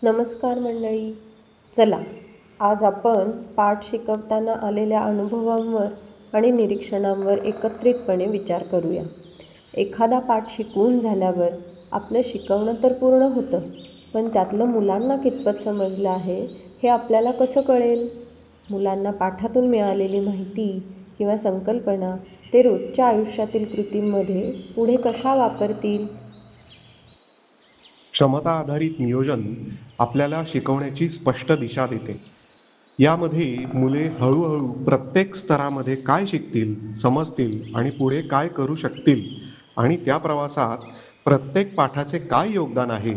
नमस्कार मंडळी. चला, आज आपण पाठ शिकवताना आलेल्या अनुभवांवर आणि निरीक्षणांवर एकत्रितपणे विचार करूया. एखादा पाठ शिकवून झाल्यावर आपलं शिकवणं तर पूर्ण होतं, पण त्यातलं मुलांना कितपत समजलं आहे हे आपल्याला कसं कळेल? मुलांना पाठातून मिळालेली माहिती किंवा संकल्पना ते रोजच्या आयुष्यातील कृतींमध्ये पुढे कशा वापरतील? क्षमता आधारित नियोजन आपल्याला शिकवण्याची स्पष्ट दिशा देते. यामध्ये मुले हळूहळू प्रत्येक स्तरामध्ये काय शिकतील, समजतील आणि पुढे काय करू शकतील आणि त्या प्रवासात प्रत्येक पाठाचे काय योगदान आहे,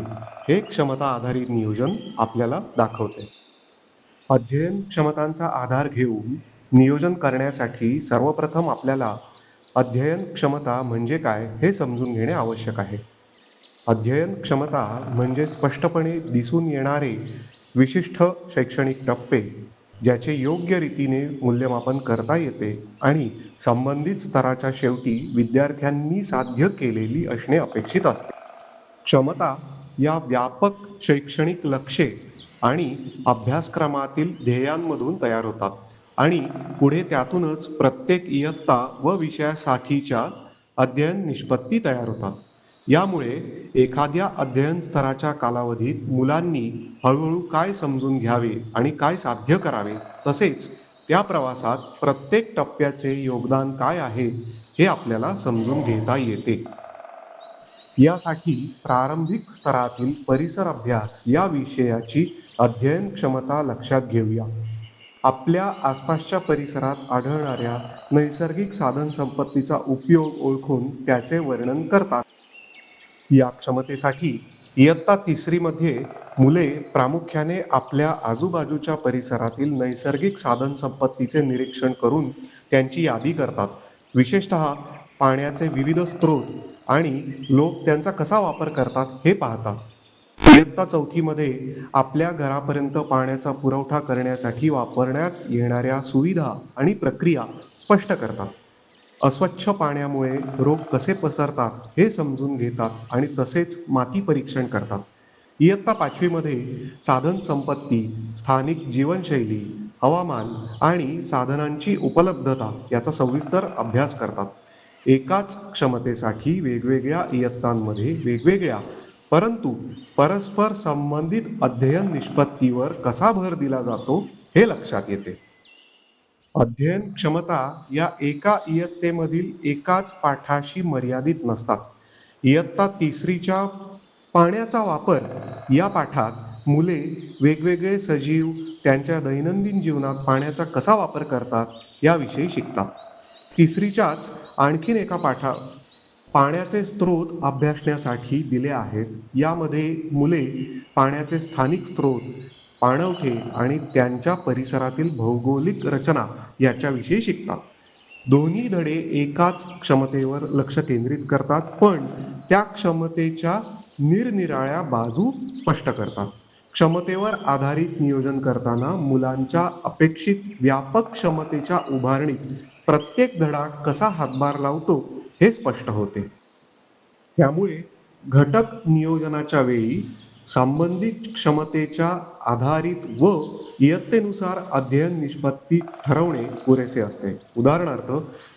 हे क्षमता आधारित नियोजन आपल्याला दाखवते. अध्ययन क्षमतांचा आधार घेऊन नियोजन करण्यासाठी सर्वप्रथम आपल्याला अध्ययन क्षमता म्हणजे काय हे समजून घेणे आवश्यक आहे. अध्ययन क्षमता म्हणजे स्पष्टपणे दिसून येणारे विशिष्ट शैक्षणिक टप्पे ज्याचे योग्य रीतीने मूल्यमापन करता येते आणि संबंधित स्तराच्या शेवटी विद्यार्थ्यांनी साध्य केलेली असणे अपेक्षित असते. क्षमता या व्यापक शैक्षणिक लक्ष्ये आणि अभ्यासक्रमातील ध्येयांमधून तयार होतात आणि पुढे त्यातूनच प्रत्येक इयत्ता व विषयासाठीच्या अध्ययन निष्पत्ती तयार होतात. यामुळे एखाद्या अध्ययन स्तराच्या कालावधीत मुलांनी हळूहळू काय समजून घ्यावे आणि काय साध्य करावे, तसेच त्या प्रवासात प्रत्येक टप्प्याचे योगदान काय आहे हे आपल्याला समजून घेता येते. यासाठी प्रारंभिक स्तरातील परिसर अभ्यास या विषयाची अध्ययन क्षमता लक्षात घेऊया. आपल्या आसपासच्या परिसरात आढळणाऱ्या नैसर्गिक साधनसंपत्तीचा उपयोग ओळखून त्याचे वर्णन करतात. या क्षमतेसाठी इयत्ता तिसरीमध्ये मुले प्रामुख्याने आपल्या आजूबाजूच्या परिसरातील नैसर्गिक साधनसंपत्तीचे निरीक्षण करून त्यांची यादी करतात. विशेषतः पाण्याचे विविध स्रोत आणि लोक त्यांचा कसा वापर करतात हे पाहतात. इयत्ता चौथीमध्ये आपल्या घरापर्यंत पाण्याचा पुरवठा करण्यासाठी वापरण्यात येणाऱ्या सुविधा आणि प्रक्रिया स्पष्ट करतात. अस्वच्छ पाण्यामुळे रोग कसे पसरतात हे समजून घेतात आणि तसेच माती परीक्षण करतात. इयत्ता पाचवीमध्ये साधन संपत्ती, स्थानिक जीवनशैली, हवामान आणि साधनांची उपलब्धता याचा सविस्तर अभ्यास करतात. एकाच क्षमतेसाठी वेगवेगळ्या इयत्तांमध्ये वेगवेगळ्या परंतु परस्पर संबंधित अध्ययन निष्पत्तीवर कसा भर दिला जातो हे लक्षात येते. अध्ययन क्षमता या एका इयत्तेमधील एकाच पाठाशी मर्यादित नसतात. इयत्ता तिसरीच्या पाण्याचा वापर या पाठात मुले वेगवेगळे सजीव त्यांच्या दैनंदिन जीवनात पाण्याचा कसा वापर करतात याविषयी शिकतात. तिसरीच्याच आणखीन एका पाठात पाण्याचे स्रोत अभ्यासण्यासाठी दिले आहेत. यामध्ये मुले पाण्याचे स्थानिक स्रोत, पाणवठे आणि त्यांच्या परिसरातील भौगोलिक रचना याच्याविषयी शिकतात. दोन्ही धडे एकाच क्षमतेवर लक्ष केंद्रित करतात, पण त्या क्षमतेच्या निरनिराळ्या बाजू स्पष्ट करतात. क्षमतेवर आधारित नियोजन करताना मुलांच्या अपेक्षित व्यापक क्षमतेच्या उभारणीत प्रत्येक धडा कसा हातभार लावतो हे स्पष्ट होते. त्यामुळे घटक नियोजनाच्या वेळी संबंधित क्षमतेच्या आधारित व इयत्तेनुसार अध्ययन निष्पत्ती ठरवणे पुरेसे असते. उदाहरणार्थ,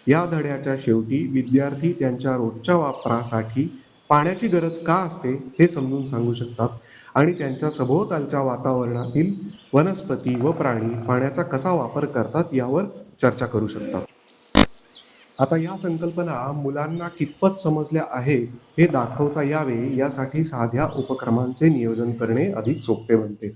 या धड्याच्या शेवटी विद्यार्थी त्यांच्या रोजच्या वापरासाठी पाण्याची गरज का असते हे समजून सांगू शकतात आणि त्यांच्या सभोवतालच्या वातावरणातील वनस्पती व प्राणी पाण्याचा कसा वापर करतात यावर चर्चा करू शकतात. आता या संकल्पना मुलांना कितपत समजल्या आहेत हे दाखवता यावे यासाठी साध्या उपक्रमांचे नियोजन करणे अधिक सोपे बनते.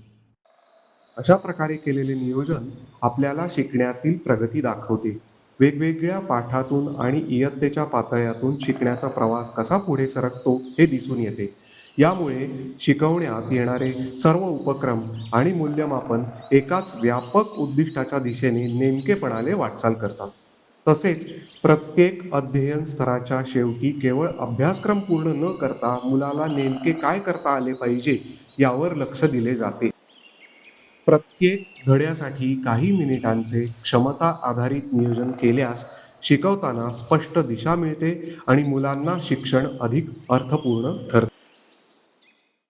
अशा प्रकारे केलेले नियोजन आपल्याला शिकण्यातील प्रगती दाखवते. वेगवेगळ्या पाठातून आणि इयत्तेच्या पातळ्यातून शिकण्याचा प्रवास कसा पुढे सरकतो हे दिसून येते. यामुळे शिकवण्यात येणारे सर्व उपक्रम आणि मूल्यमापन एकाच व्यापक उद्दिष्टाच्या दिशेने नेमकेपणाने वाटचाल करतात. तसेच प्रत्येक अध्ययन स्तराच्या शेवटी केवळ अभ्यासक्रम पूर्ण न करता मुलाला नेमके काय करता आले पाहिजे यावर लक्ष दिले जाते. प्रत्येक धड्यासाठी काही मिनिटांचे क्षमता आधारित नियोजन केल्यास शिकवताना स्पष्ट दिशा मिळते आणि मुलांना शिक्षण अधिक अर्थपूर्ण ठरते.